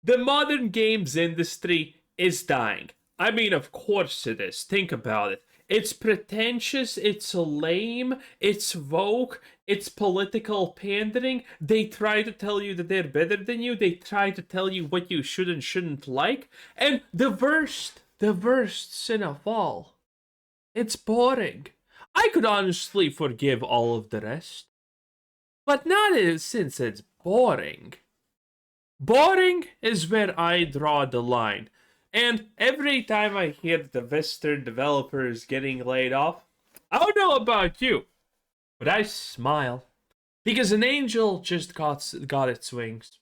The modern games industry is dying. I mean, of course it is. Think about it. It's pretentious, it's lame, it's woke, it's political pandering. They try to tell you that they're better than you, they try to tell you what you should and shouldn't like. And the worst sin of all, it's boring. I could honestly forgive all of the rest, but not since it's boring. Boring is where I draw the line. And every time I hear the Western developers getting laid off, I don't know about you, but I smile. Because an angel just got its wings.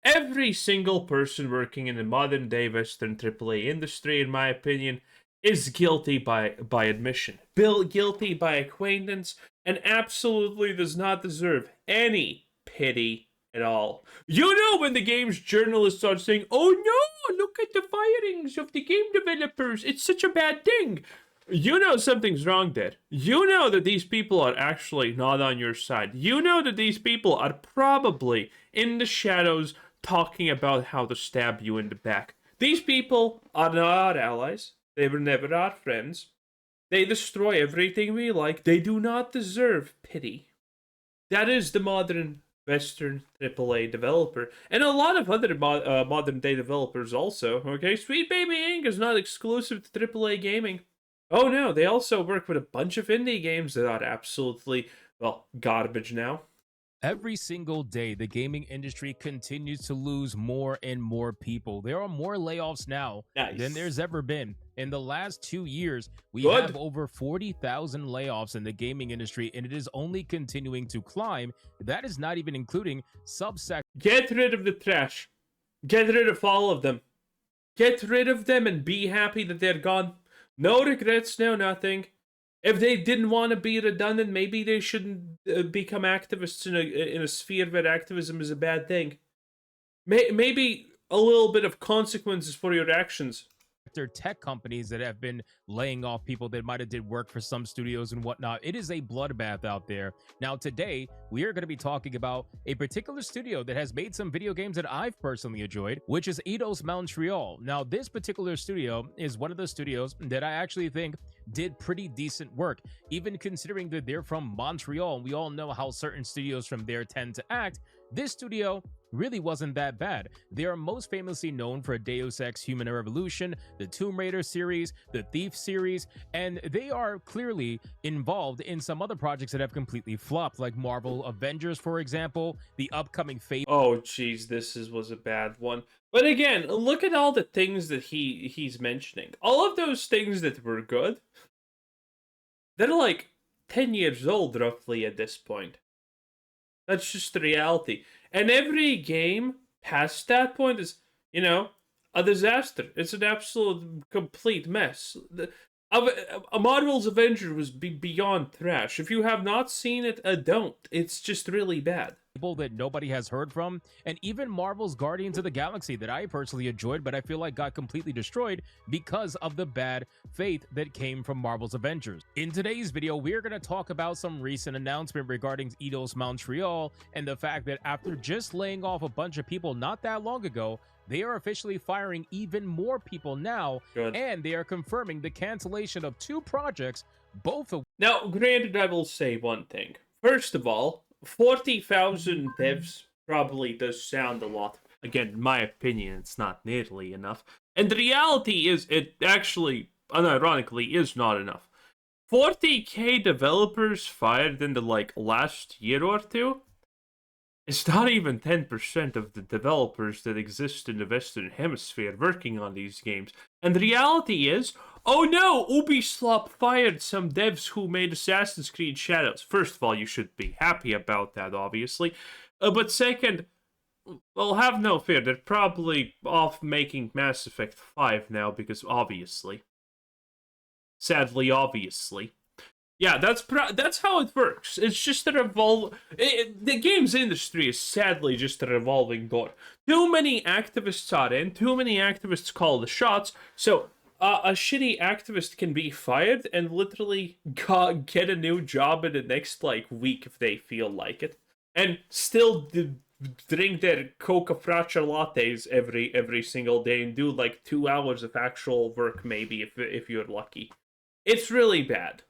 Every single person working in the modern day Western AAA industry, in my opinion, is guilty by admission. Guilty by acquaintance, and absolutely does not deserve any pity at all. You know when the game's journalists start saying, "Oh no, look at the firings of the game developers, it's such a bad thing." You know something's wrong there. You know that these people are actually not on your side. You know that these people are probably in the shadows talking about how to stab you in the back. These people are not our allies. They were never our friends. They destroy everything we like. They do not deserve pity. That is the modern Western AAA developer, and a lot of other modern day developers also. Okay, Sweet Baby Inc. is not exclusive to AAA gaming. Oh no, they also work with a bunch of indie games that are absolutely, well, garbage now. Every single day, the gaming industry continues to lose more and more people. There are more layoffs now than there's ever been. In the last 2 years, we have over 40,000 layoffs in the gaming industry, and it is only continuing to climb. That is not even including subsectors. Get rid of the trash. Get rid of all of them. Get rid of them and be happy that they're gone. No regrets, no nothing. If they didn't want to be redundant, maybe they shouldn't become activists in a sphere where activism is a bad thing. Maybe a little bit of consequences for your actions. Tech companies that have been laying off people that might have did work for some studios and whatnot. It is a bloodbath out there. Now, today, we are going to be talking about a particular studio that has made some video games that I've personally enjoyed, which is Eidos Montreal. Now, this particular studio is one of the studios that I actually think did pretty decent work, even considering that they're from Montreal, and we all know how certain studios from there tend to act. This studio really wasn't that bad. They are most famously known for Deus Ex Human Revolution, the Tomb Raider series, the Thief series, and they are clearly involved in some other projects that have completely flopped, like Marvel Avengers, for example, the upcoming Fable. Oh, jeez, was a bad one. But again, look at all the things that he's mentioning. All of those things that were good, they're like 10 years old roughly at this point. That's just the reality. And every game past that point is, a disaster. It's an absolute complete mess. A Marvel's Avengers was beyond trash. If you have not seen it, don't. It's just really bad. That nobody has heard from, and even Marvel's Guardians of the Galaxy that I personally enjoyed, but I feel like got completely destroyed because of the bad faith that came from Marvel's Avengers. In today's video, we're going to talk about some recent announcement regarding Eidos Montreal and the fact that after just laying off a bunch of people not that long ago, they are officially firing even more people now. Good. And they are confirming the cancellation of 2 projects, both of... Now, granted, I will say one thing. First of all, 40,000 devs probably does sound a lot. Again, in my opinion, it's not nearly enough. And the reality is, it actually, unironically, is not enough. 40k developers fired in the, last year or two? It's not even 10% of the developers that exist in the Western Hemisphere working on these games. And the reality is, oh no, Ubisoft fired some devs who made Assassin's Creed Shadows. First of all, you should be happy about that, obviously. But second, well, have no fear, they're probably off making Mass Effect 5 now, because obviously. Sadly, obviously. Yeah, that's how it works. It's just a the games industry is sadly just a revolving door. Too many activists are in, too many activists call the shots, so a shitty activist can be fired and literally get a new job in the next, week if they feel like it. And still drink their coca fraccia lattes every single day and do like 2 hours of actual work, maybe if you're lucky. It's really bad.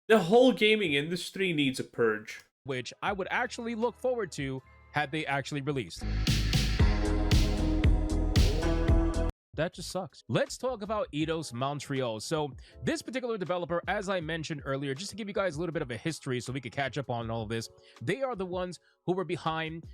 The whole gaming industry needs a purge. which I would actually look forward to had they actually released. That just sucks. Let's talk about Eidos Montreal. So this particular developer, as I mentioned earlier, just to give you guys a little bit of a history so we could catch up on all of this, they are the ones who were behind,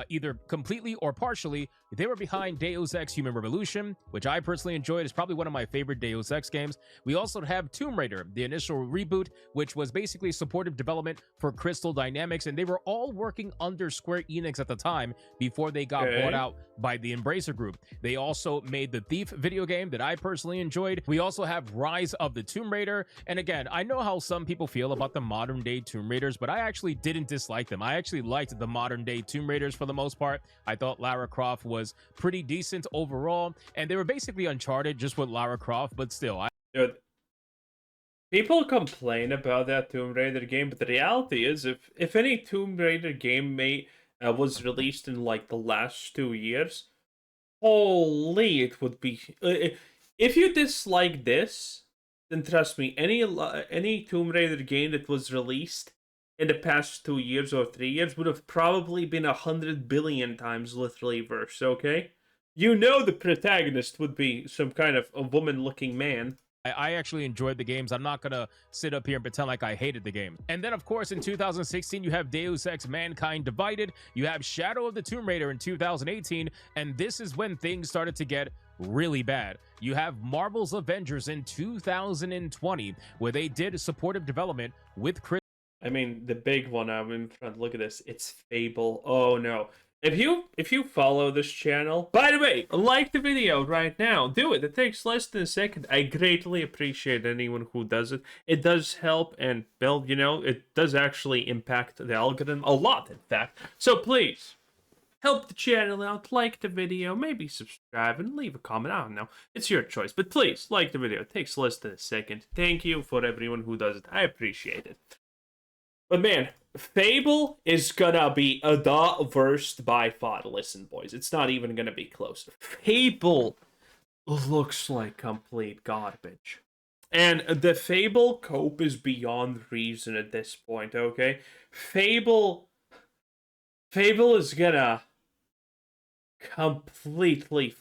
either completely or partially, they were behind Deus Ex Human Revolution, which I personally enjoyed. It's probably one of my favorite Deus Ex games. We also have Tomb Raider, the initial reboot, which was basically supportive development for Crystal Dynamics, and they were all working under Square Enix at the time before they got bought out by the Embracer Group. They also made the Thief video game that I personally enjoyed. We also have Rise of the Tomb Raider, and again, I know how some people feel about the modern day Tomb Raiders, but I actually didn't dislike them. I actually liked the modern day Tomb Raiders for the most part. I thought Lara Croft was pretty decent overall, and they were basically Uncharted just with Lara Croft, but still. Dude, people complain about that Tomb Raider game, but the reality is, if any Tomb Raider game was released in like the last 2 years, holy, it would be. If you dislike this, then trust me, any Tomb Raider game that was released in the past 2 years or 3 years would have probably been 100 billion times literally worse. Okay, you know the protagonist would be some kind of a woman-looking man. I actually enjoyed the games. I'm not gonna sit up here and pretend like I hated the game. And then, of course, in 2016, you have Deus Ex Mankind Divided. You have Shadow of the Tomb Raider in 2018, and this is when things started to get really bad. You have Marvel's Avengers in 2020, where they did supportive development with Chris. I mean, the big one I'm in front. Look at this. It's Fable. Oh no. If you follow this channel, by the way, like the video right now. Do it. It takes less than a second. I greatly appreciate anyone who does it. It does help, and well, you know, it does actually impact the algorithm a lot, in fact. So please, help the channel out, like the video, maybe subscribe, and leave a comment. I don't know. It's your choice. But please, like the video. It takes less than a second. Thank you for everyone who does it. I appreciate it. But man, Fable is gonna be the worst by far. Listen, boys, it's not even gonna be close. Fable looks like complete garbage. And the Fable cope is beyond reason at this point, okay? Fable is gonna completely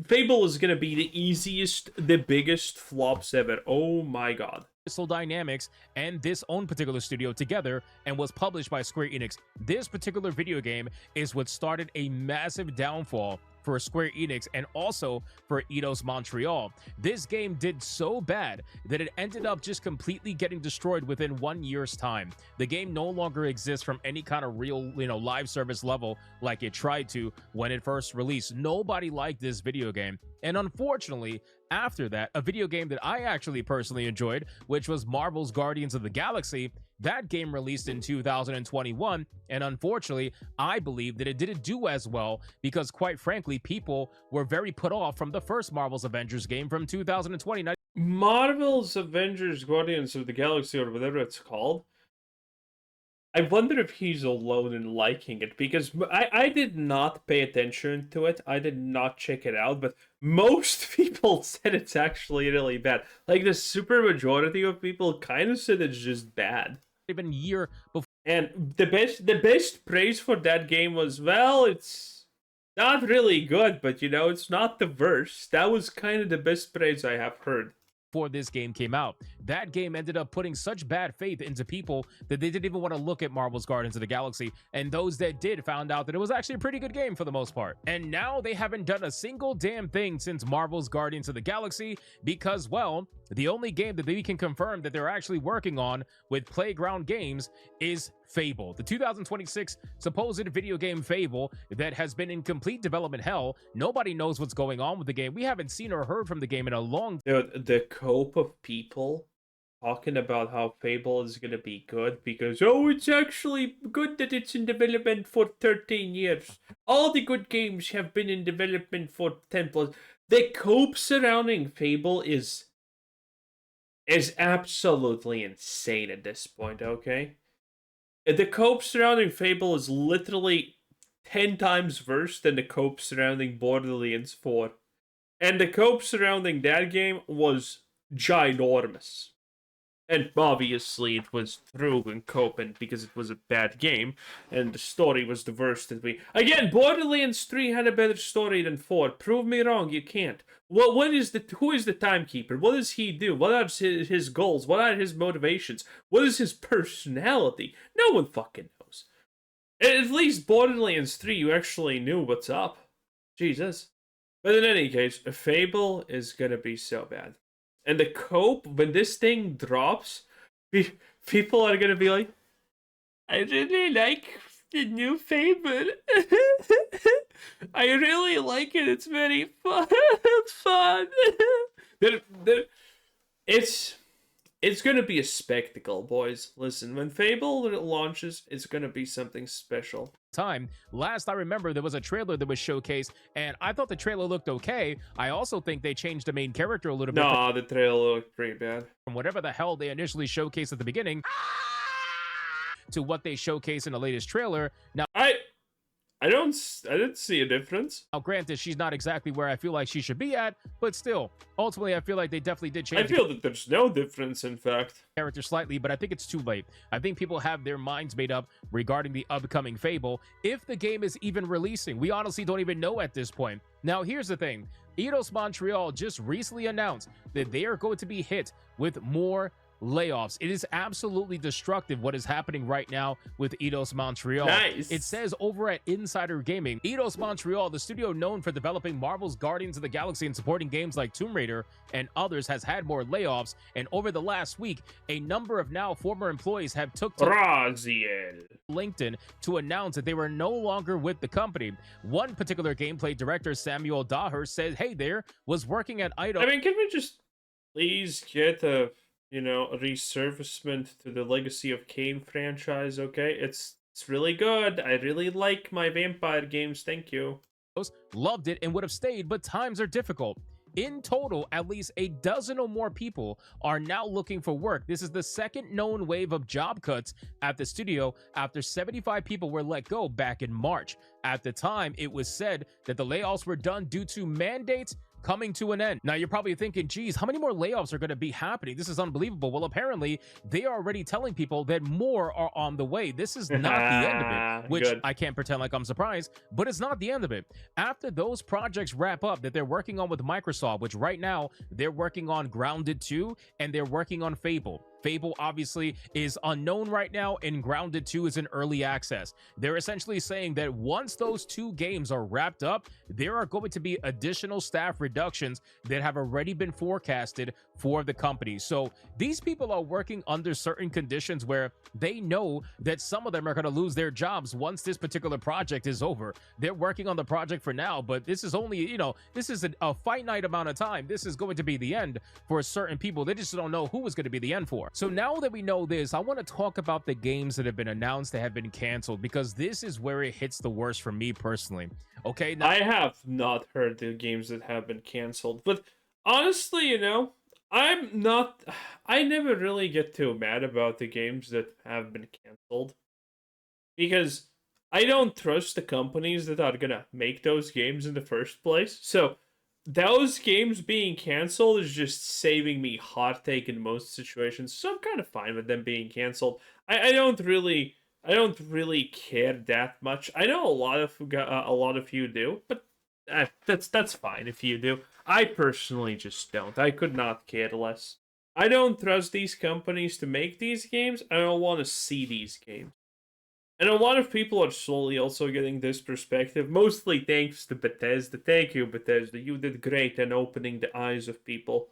Fable is gonna be the easiest, the biggest flops ever. Oh my god. Crystal Dynamics and this own particular studio together and was published by Square Enix. This particular video game is what started a massive downfall for Square Enix and also for Eidos Montreal. This game did so bad that it ended up just completely getting destroyed within 1 year's time. The game no longer exists from any kind of real, live service level like it tried to when it first released. Nobody liked this video game. And unfortunately, after that, a video game that I actually personally enjoyed, which was Marvel's Guardians of the Galaxy, that game released in 2021, and unfortunately, I believe that it didn't do as well because, quite frankly, people were very put off from the first Marvel's Avengers game from 2020. Marvel's Avengers Guardians of the Galaxy, or whatever it's called, I wonder if he's alone in liking it, because I did not pay attention to it. I did not check it out, but most people said it's actually really bad. Like, the super majority of people kind of said it's just bad. Even year before. And the best praise for that game was, well, it's not really good, but it's not the worst. That was kind of the best praise I have heard. Before this game came out. That game ended up putting such bad faith into people that they didn't even want to look at Marvel's Guardians of the Galaxy, and those that did found out that it was actually a pretty good game for the most part. And now they haven't done a single damn thing since Marvel's Guardians of the Galaxy because, well, the only game that we can confirm that they're actually working on with Playground Games is Fable, the 2026 supposed video game Fable that has been in complete development hell. Nobody knows what's going on with the game. We haven't seen or heard from the game in a long time. The cope of people talking about how Fable is going to be good because, oh, it's actually good that it's in development for 13 years. All the good games have been in development for 10 plus. The cope surrounding Fable is absolutely insane at this point, okay? The cope surrounding Fable is literally 10 times worse than the cope surrounding Borderlands 4. And the cope surrounding that game was ginormous. And obviously it was through and coping because it was a bad game, and the story was the worst that we... Again, Borderlands 3 had a better story than 4. Prove me wrong, you can't. Who is the timekeeper? What does he do? What are his goals? What are his motivations? What is his personality? No one fucking knows. At least Borderlands 3, you actually knew what's up. Jesus. But in any case, Fable is gonna be so bad. And the cope, when this thing drops, people are gonna be like, I really like the new Fable. I really like it. It's very fun. It's gonna be a spectacle, boys. Listen, when Fable launches, it's gonna be something special. Time. Last I remember, there was a trailer that was showcased, and I thought the trailer looked okay. I also think they changed the main character a little bit. No, the trailer looked pretty bad. From whatever the hell they initially showcased at the beginning to what they showcased in the latest trailer. Now, I didn't see a difference. Now, granted, she's not exactly where I feel like she should be at, but still, ultimately, I feel like they definitely did change. I feel that there's no difference, in fact. Character slightly, but I think it's too late. I think people have their minds made up regarding the upcoming Fable, if the game is even releasing. We honestly don't even know at this point. Now, here's the thing. Eidos Montreal just recently announced that they are going to be hit with more layoffs. It is absolutely destructive what is happening right now with Eidos Montreal. Nice. It says over at Insider Gaming, Eidos Montreal, the studio known for developing Marvel's Guardians of the Galaxy and supporting games like Tomb Raider and others, has had more layoffs, and over the last week, a number of now former employees have took to LinkedIn to announce that they were no longer with the company. One particular gameplay director, Samuel Daher, said, "Hey there, was working at Eidos." I mean, can we just please get a resurfacement to the Legacy of Kain franchise, okay? It's really good. I really like my vampire games, thank you. Loved it and would have stayed, but times are difficult. In total, at least a dozen or more people are now looking for work. This is the second known wave of job cuts at the studio after 75 people were let go back in March. At the time, it was said that the layoffs were done due to mandates coming to an end. Now, you're probably thinking, geez, how many more layoffs are going to be happening? This is unbelievable. Well, apparently, they are already telling people that more are on the way. This is not the end of it, which Good. I can't pretend like I'm surprised, but it's not the end of it. After those projects wrap up that they're working on with Microsoft, which right now, they're working on Grounded 2, and they're working on Fable. Fable obviously is unknown right now, and Grounded 2 is in early access. They're essentially saying that once those two games are wrapped up, there are going to be additional staff reductions that have already been forecasted for the company. So these people are working under certain conditions where they know that some of them are going to lose their jobs once this particular project is over. They're working on the project for now, but this is only, this is a finite amount of time. This is going to be the end for certain people. They just don't know who is going to be the end for. So now that we know this, I want to talk about the games that have been announced that have been canceled, because this is where it hits the worst for me personally. Okay, now I have not heard the games that have been canceled, but honestly, I never really get too mad about the games that have been canceled, because I don't trust the companies that are gonna make those games in the first place. So those games being canceled is just saving me heartache in most situations. So I'm kind of fine with them being canceled. I don't really care that much. I know a lot of you do, but that's fine if you do. I personally just don't. I could not care less. I don't trust these companies to make these games. I don't want to see these games. And a lot of people are slowly also getting this perspective, mostly thanks to Bethesda. Thank you, Bethesda. You did great in opening the eyes of people.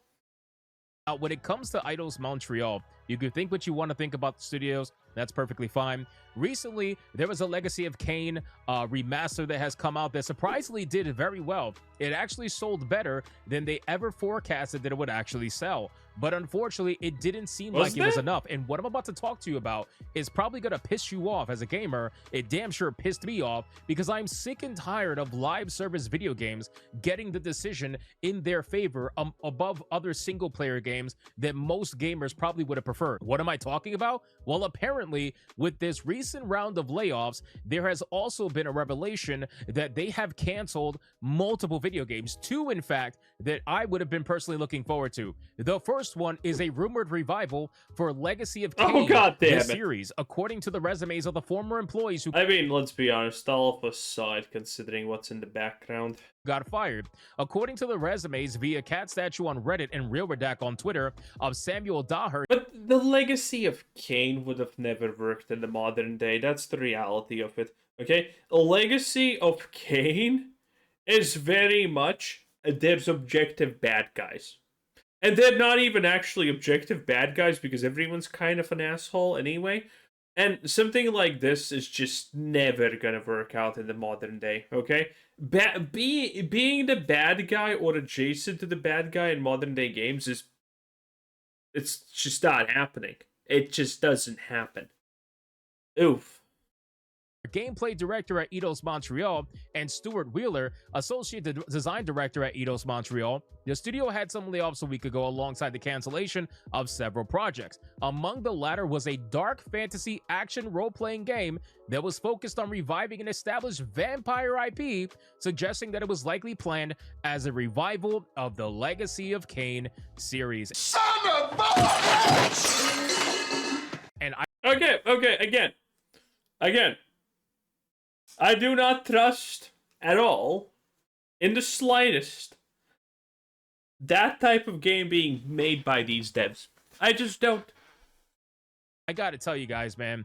when it comes to Eidos Montreal, you can think what you want to think about the studios. That's perfectly fine. Recently, there was a Legacy of Kain remaster that has come out that surprisingly did very well. It actually sold better than they ever forecasted that it would actually sell. But unfortunately, it didn't seem like it was enough. And what I'm about to talk to you about is probably going to piss you off as a gamer. It damn sure pissed me off because I'm sick and tired of live service video games getting the decision in their favor above other single player games that most gamers probably would have preferred. prefer. What am I talking about? Well, apparently, with this recent round of layoffs, there has also been a revelation that they have canceled multiple video games, 2 in fact, that I would have been personally looking forward to. The first one is a rumored revival for Legacy of Kain, the series, according to the resumes of the former employees who... I mean, let's be honest, all of us saw it considering what's in the background. Got fired. According to the resumes via Cat Statue on Reddit and Real Redact on Twitter of Samuel Daher. But the Legacy of Kain would have never worked in the modern day. That's the reality of it. Okay? A Legacy of Kain is very much there's objective bad guys. And they're not even actually objective bad guys because everyone's kind of an asshole anyway. And something like this is just never gonna work out in the modern day, okay? Being the bad guy or adjacent to the bad guy in modern day games it's just not happening. It just doesn't happen. Oof. Gameplay director at Eidos Montreal, and Stuart Wheeler, associate design director at Eidos Montreal. The studio had some layoffs a week ago alongside the cancellation of several projects. Among the latter was a dark fantasy action role-playing game that was focused on reviving an established vampire IP, suggesting that it was likely planned as a revival of the Legacy of Kain series. Son of a bitch! And Again. I do not trust at all, in the slightest, that type of game being made by these devs. I just don't. I gotta tell you guys, man,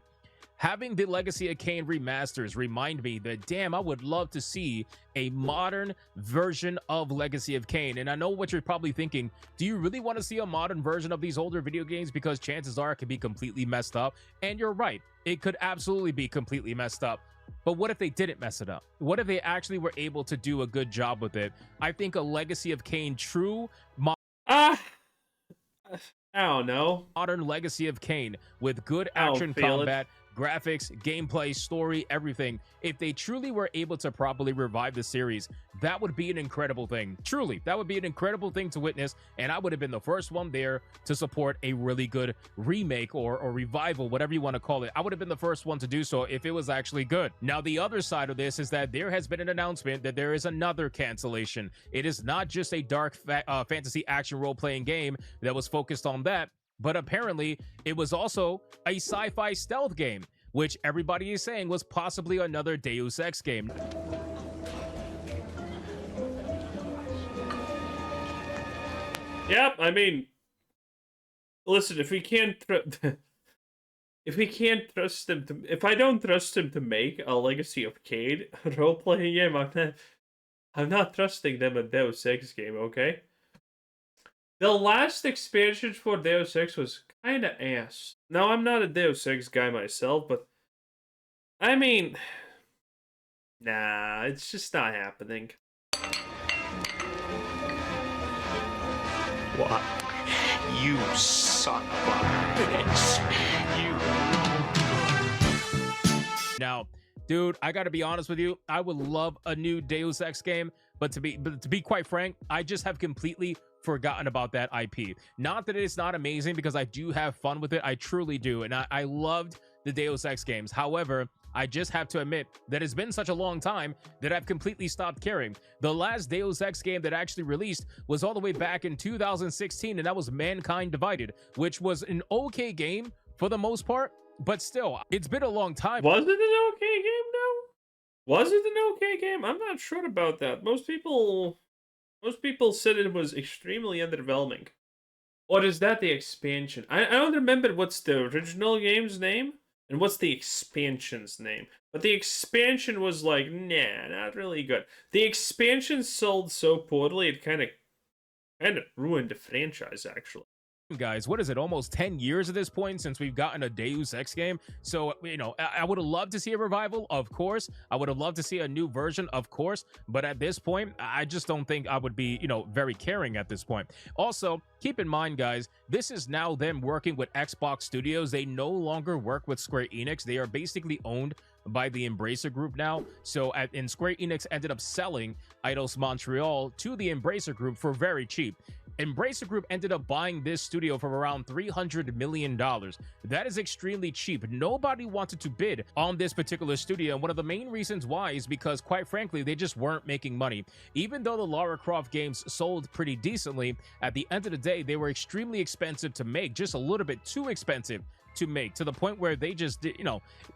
having the Legacy of Kain remasters remind me that, damn, I would love to see a modern version of Legacy of Kain. And I know what you're probably thinking. Do you really want to see a modern version of these older video games? Because chances are it could be completely messed up. And you're right. It could absolutely be completely messed up. But what if they didn't mess it up? What if they actually were able to do a good job with it? I think a Legacy of Kain true... I don't know. Modern Legacy of Kain with good action combat, graphics, gameplay, story, everything. If they truly were able to properly revive the series, that would be an incredible thing. Truly, that would be an incredible thing to witness, and I would have been the first one there to support a really good remake or revival, whatever you want to call it. I would have been the first one to do so if it was actually good. Now, the other side of this is that there has been an announcement that there is another cancellation. It is not just a dark fantasy action role-playing game that was focused on that, but apparently it was also a sci-fi stealth game, which everybody is saying was possibly another Deus Ex game. Yep, I mean, listen, if we can't trust them to, if I don't trust them to make a Legacy of Kain role-playing game, I'm not trusting them a Deus Ex game, okay? The last expansion for Deus Ex was kinda ass. Now, I'm not a Deus Ex guy myself, but I mean, nah, it's just not happening. What? You son of a bitch. Now, dude, I gotta be honest with you. I would love a new Deus Ex game, but to be quite frank, I just have completely forgotten about that IP. Not that it's not amazing, because I do have fun with it. I truly do, and I loved the Deus Ex games. However, I just have to admit that it's been such a long time that I've completely stopped caring. The last Deus Ex game that actually released was all the way back in 2016, and that was Mankind Divided, which was an okay game for the most part, but still, it's been a long time. Was it an okay game, though? Was it an okay game? I'm not sure about that. Most people said it was extremely underwhelming. Or is that the expansion? I don't remember what's the original game's name and what's the expansion's name. But the expansion was like, nah, not really good. The expansion sold so poorly, it kind of ruined the franchise, actually. Guys, what is it, almost 10 years at this point since we've gotten a Deus Ex game? So, you know, I would have loved to see a revival, of course. I would have loved to see a new version, of course. But at this point, I just don't think I would be, you know, very caring at this point. Also, keep in mind, guys, this is now them working with Xbox Studios. They no longer work with Square Enix. They are basically owned by the Embracer Group now. So and Square Enix ended up selling Eidos Montreal to the Embracer Group for very cheap. Embracer Group ended up buying this studio for around $300 million. That is extremely cheap. Nobody wanted to bid on this particular studio, and one of the main reasons why is because, quite frankly, they just weren't making money. Even though the Lara Croft games sold pretty decently, at the end of the day, they were extremely expensive to make, just a little bit too expensive to make, to the point where they just did,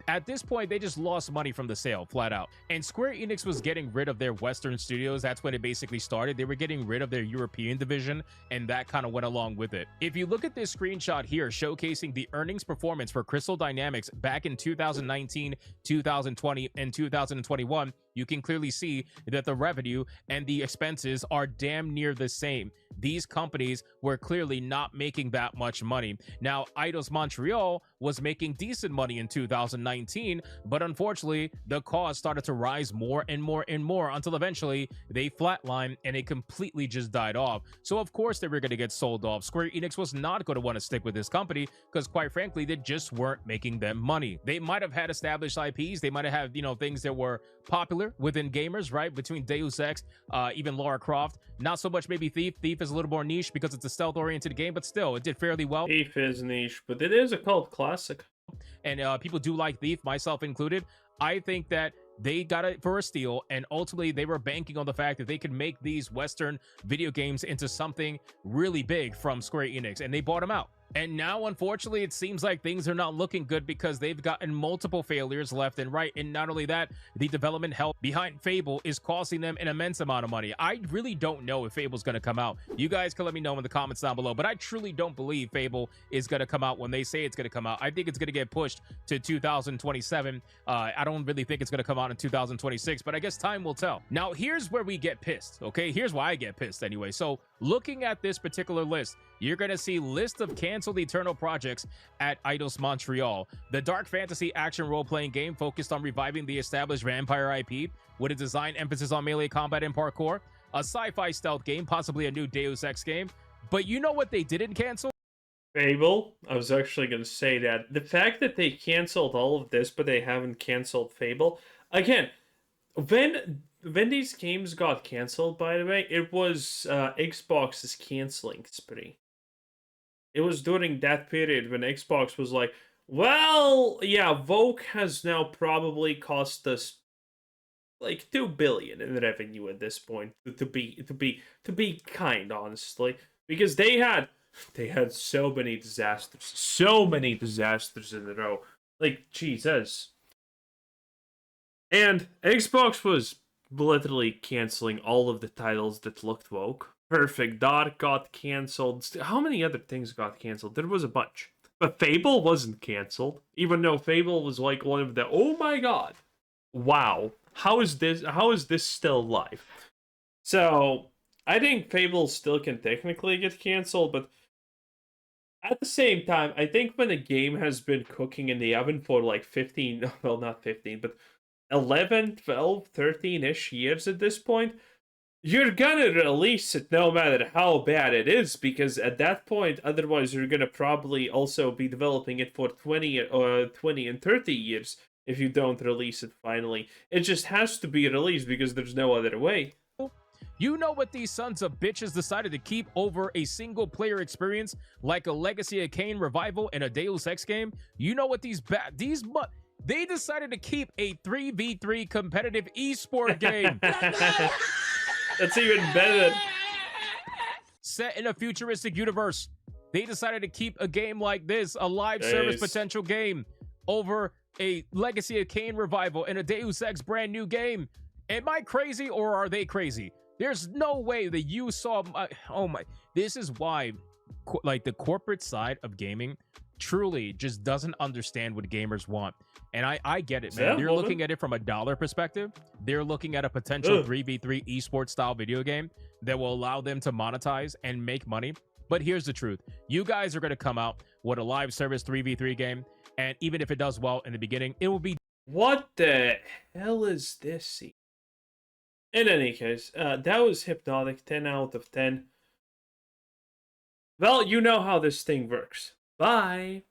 at this point, they just lost money from the sale, flat out. And Square Enix was getting rid of their Western studios. That's when it basically started. They were getting rid of their European division, and that kind of went along with it. If you look at this screenshot here showcasing the earnings performance for Crystal Dynamics back in 2019, 2020, and 2021, you can clearly see that the revenue and the expenses are damn near the same. These companies were clearly not making that much money. Now, Eidos Montreal was making decent money in 2019, but unfortunately, the cost started to rise more and more and more until eventually they flatlined and it completely just died off. So of course they were going to get sold off. Square Enix was not going to want to stick with this company because, quite frankly, they just weren't making them money. They might have had established IPs. They might have had, things that were popular within gamers, right? Between Deus Ex, even Lara Croft. Not so much maybe Thief. Thief is a little more niche because it's a stealth-oriented game, but still, it did fairly well. Thief is niche, but it is a cult classic. And people do like Thief, myself included. I think that they got it for a steal, and ultimately they were banking on the fact that they could make these Western video games into something really big from Square Enix, and they bought them out. And now, unfortunately, it seems like things are not looking good because they've gotten multiple failures left and right. And not only that, the development help behind Fable is costing them an immense amount of money. I really don't know if Fable's going to come out. You guys can let me know in the comments down below, but I truly don't believe Fable is going to come out when they say it's going to come out. I think it's going to get pushed to 2027. I don't really think it's going to come out in 2026, but I guess time will tell. Now, here's where we get pissed, okay? Here's why I get pissed anyway. So looking at this particular list, you're going to see list of canceled Eternal projects at Eidos Montreal. The dark fantasy action role-playing game focused on reviving the established vampire IP with a design emphasis on melee combat and parkour. A sci-fi stealth game, possibly a new Deus Ex game. But you know what they didn't cancel? Fable. I was actually going to say that. The fact that they canceled all of this, but they haven't canceled Fable. Again, when these games got canceled, by the way, it was Xbox's canceling spree. It was during that period when Xbox was like, well, yeah, Vogue has now probably cost us like $2 billion in revenue at this point, to be kind, honestly, because they had so many disasters in a row, like Jesus. And Xbox was literally canceling all of the titles that looked woke. Perfect Dark got canceled. How many other things got canceled? There was a bunch. But Fable wasn't canceled, even though Fable was like one of the, oh my god, wow, how is this still live? So I think Fable still can technically get canceled, but at the same time, I think when a game has been cooking in the oven for like 15, well, not 15, but 11, 12, 13-ish years at this point, you're gonna release it no matter how bad it is, because at that point, otherwise you're gonna probably also be developing it for 20 and 30 years if you don't release it finally. It just has to be released because there's no other way. You know what these sons of bitches decided to keep over a single player experience like a Legacy of Kain revival and a Deus Ex game? You know what they decided to keep a 3v3 competitive esport game. That's even better. Set in a futuristic universe. They decided to keep a game like this, a live service potential game, over a Legacy of Kain revival and a Deus Ex brand new game. Am I crazy or are they crazy? There's no way that you saw this is why like the corporate side of gaming truly just doesn't understand what gamers want. And I get it, man. They're looking at it from a dollar perspective. They're looking at a potential 3v3 esports style video game that will allow them to monetize and make money. But here's the truth. You guys are going to come out with a live service 3v3 game, and even if it does well in the beginning, it will be... What the hell is this? In any case, that was Hypnotic, 10 out of 10. Well, you know how this thing works. Bye.